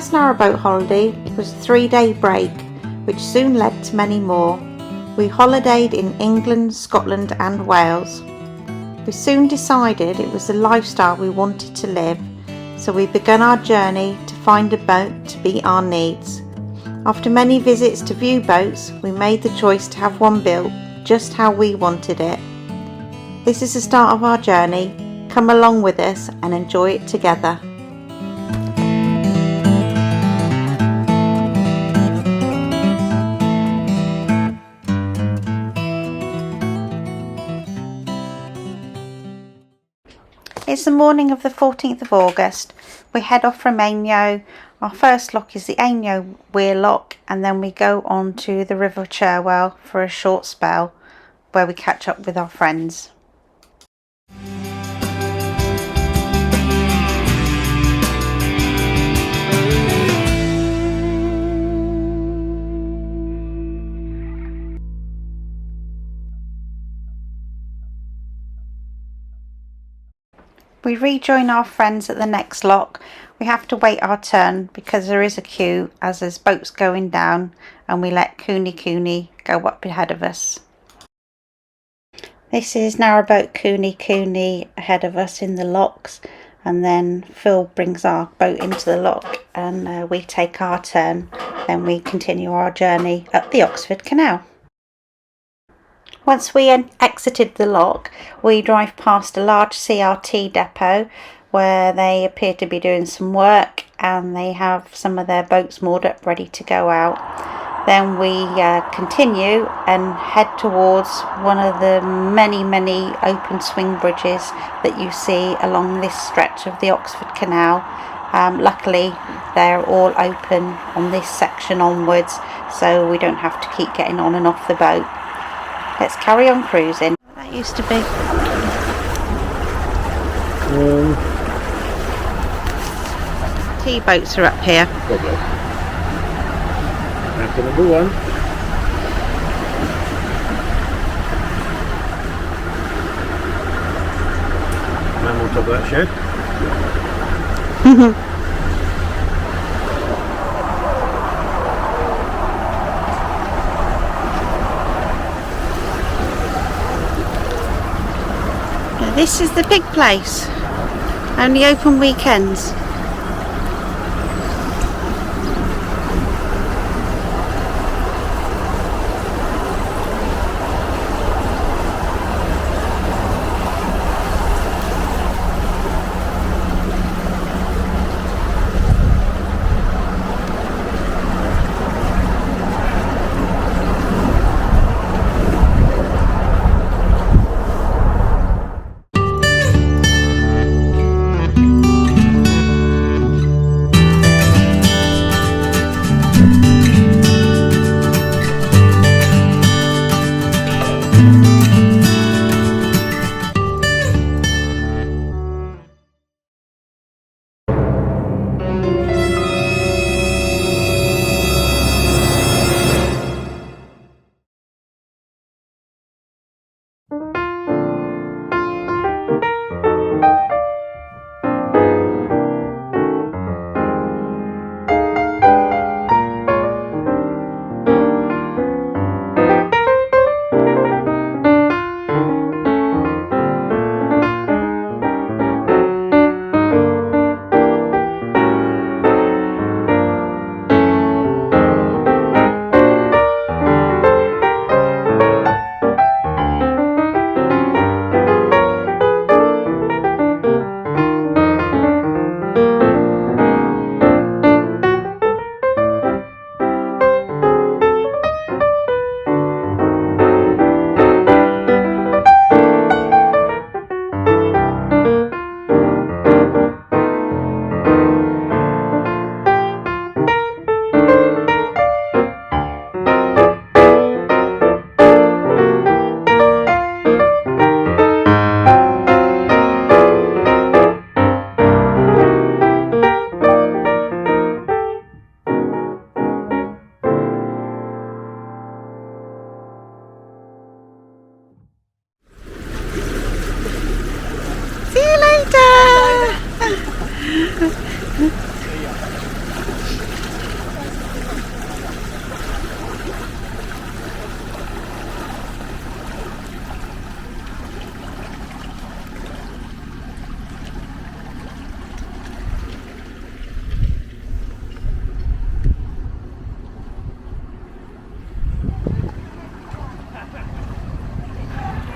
first narrowboat holiday was a 3-day break, which soon led to many more. We holidayed in England, Scotland and Wales. We soon decided it was the lifestyle we wanted to live, so we began our journey to find a boat to meet our needs. After many visits to view boats, we made the choice to have one built just how we wanted it. This is the start of our journey. Come along with us and enjoy it together. It's the morning of the 14th of August. We head off from Aynho. Our first lock is the Aynho Weir Lock, and then we go on to the River Cherwell for a short spell where we catch up with our friends. We rejoin our friends at the next lock. We have to wait our turn because there is a queue as there's boats going down, and we let Cooney go up ahead of us. This is narrowboat Cooney ahead of us in the locks, and then Phil brings our boat into the lock and we take our turn. Then we continue our journey up the Oxford Canal. Once we exited the lock, we drive past a large CRT depot where they appear to be doing some work, and they have some of their boats moored up ready to go out. Then we continue and head towards one of the many open swing bridges that you see along this stretch of the Oxford Canal. Luckily they're all open on this section onwards, so we don't have to keep getting on and off the boat. Let's carry on cruising. That used to be. Tea boats are up here. Lovely. After number one. Man on top of that shed. This is the big place, only open weekends.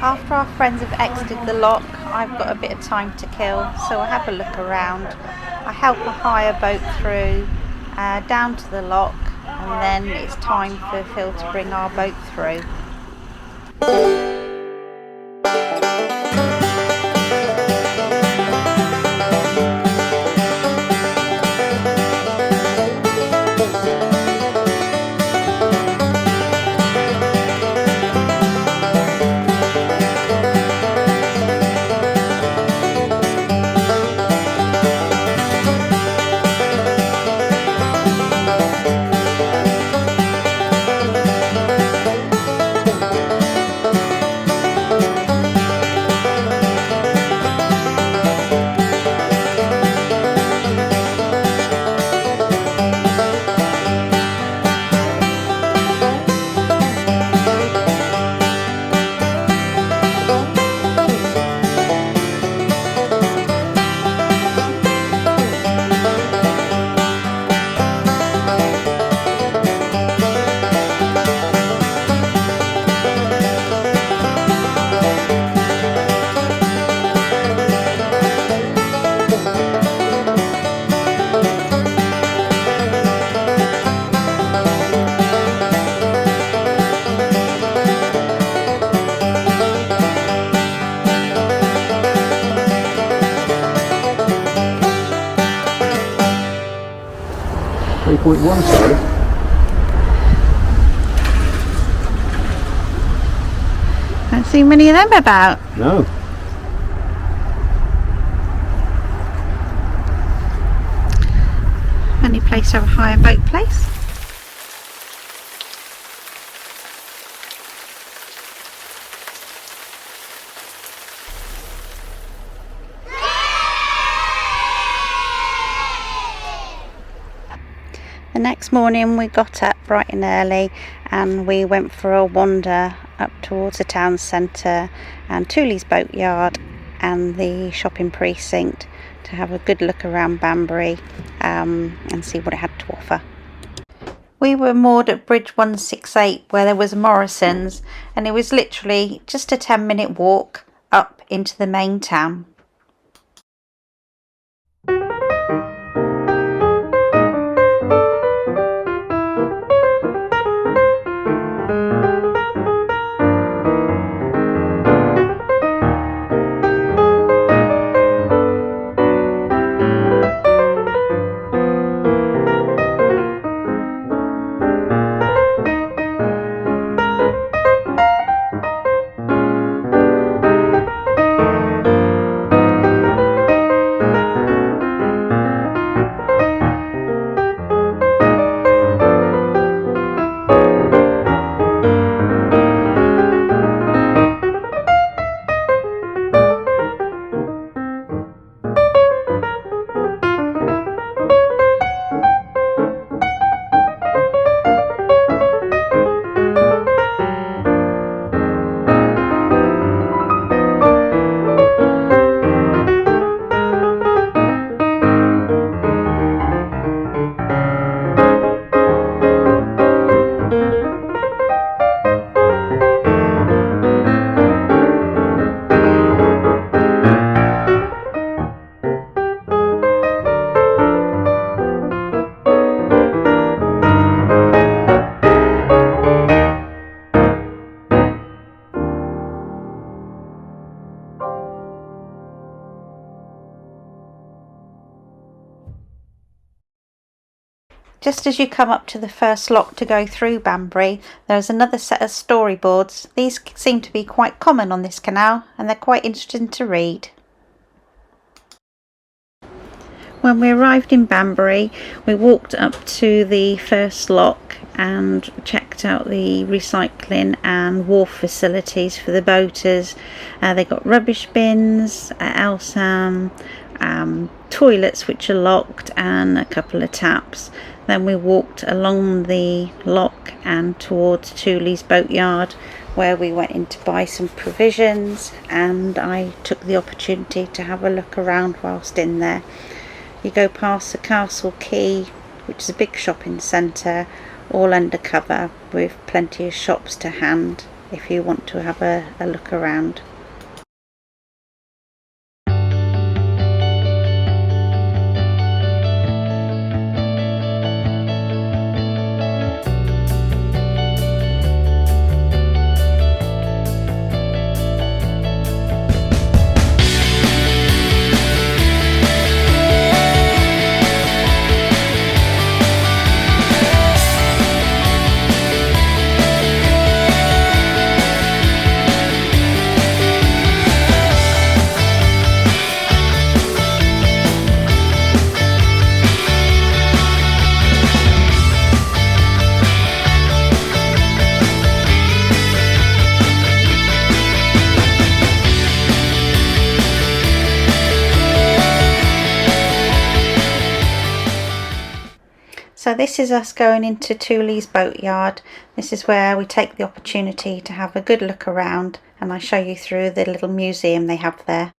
After our friends have exited the lock, I've got a bit of time to kill, so I have a look around. I help her hire a boat through, down to the lock, and then it's time for Phil to bring our boat through. Sorry. Don't see many of them about. No. Any place to have a hire boat place? The next morning we got up bright and early and we went for a wander up towards the town centre and Tooley's Boatyard and the shopping precinct to have a good look around Banbury and see what it had to offer. We were moored at Bridge 168 where there was a Morrison's, and it was literally just a 10-minute walk up into the main town. Just as you come up to the first lock to go through Banbury, there's another set of storyboards. These seem to be quite common on this canal and they're quite interesting to read. When we arrived in Banbury, we walked up to the first lock and checked out the recycling and wharf facilities for the boaters. They got rubbish bins, Elsam, toilets which are locked, and a couple of taps. Then we walked along the lock and towards Tooley's Boatyard, where we went in to buy some provisions, and I took the opportunity to have a look around whilst in there. You go past the Castle Quay, which is a big shopping centre, all undercover with plenty of shops to hand. if you want to have a look around. So this is us going into Tooley's Boatyard. This is where we take the opportunity to have a good look around, and I show you through the little museum they have there.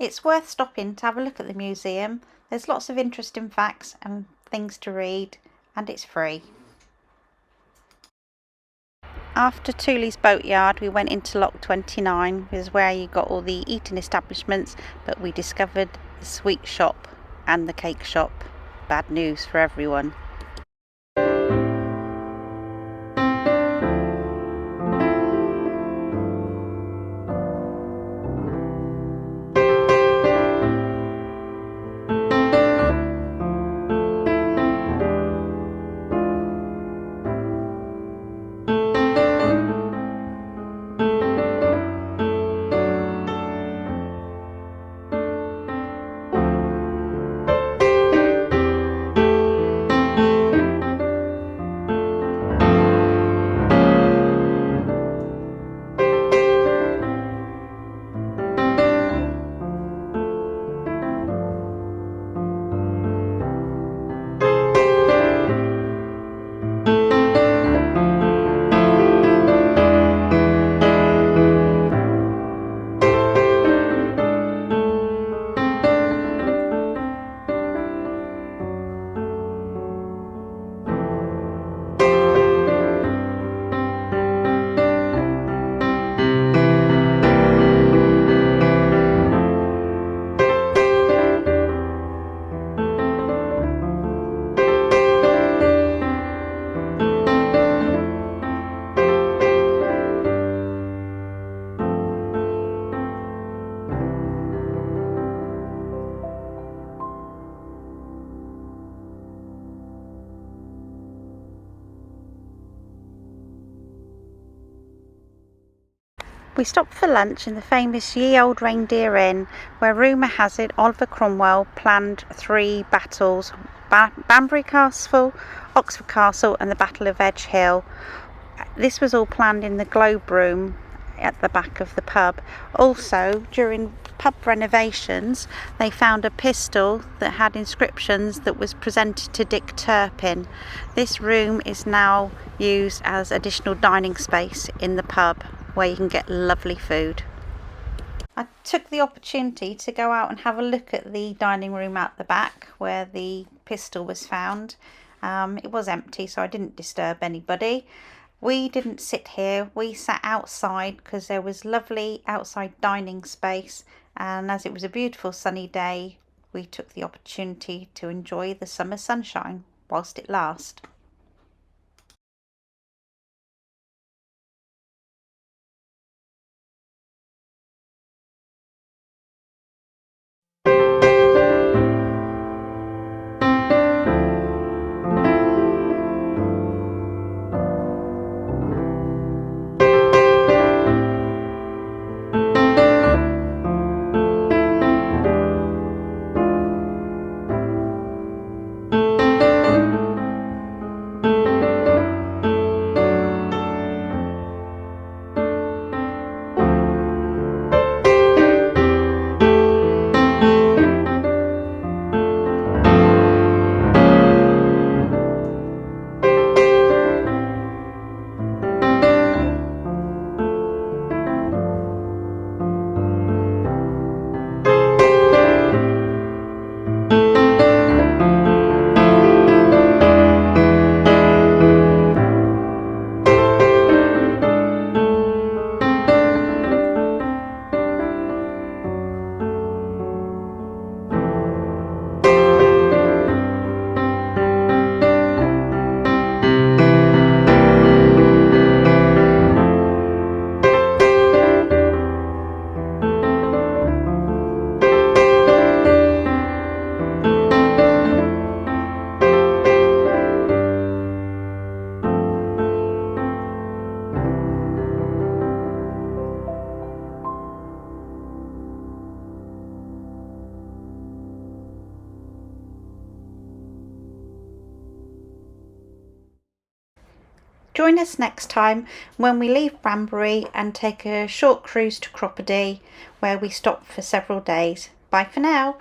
It's worth stopping to have a look at the museum. There's lots of interesting facts and things to read, and it's free. After Tooley's Boatyard, we went into Lock 29, which is where you got all the eating establishments, but we discovered the sweet shop and the cake shop. Bad news for everyone. We stopped for lunch in the famous Ye Olde Reindeer Inn, where rumour has it Oliver Cromwell planned 3 battles, Banbury Castle, Oxford Castle and the Battle of Edge Hill. This was all planned in the Globe Room at the back of the pub. Also, during pub renovations, they found a pistol that had inscriptions that was presented to Dick Turpin. This room is now used as additional dining space in the pub, where you can get lovely food. I took the opportunity to go out and have a look at the dining room at the back where the pistol was found. It was empty, so I didn't disturb anybody. We didn't sit here, we sat outside because there was lovely outside dining space, and as it was a beautiful sunny day, we took the opportunity to enjoy the summer sunshine whilst it lasted. Join us next time when we leave Banbury and take a short cruise to Croppedy, where we stop for several days. Bye for now.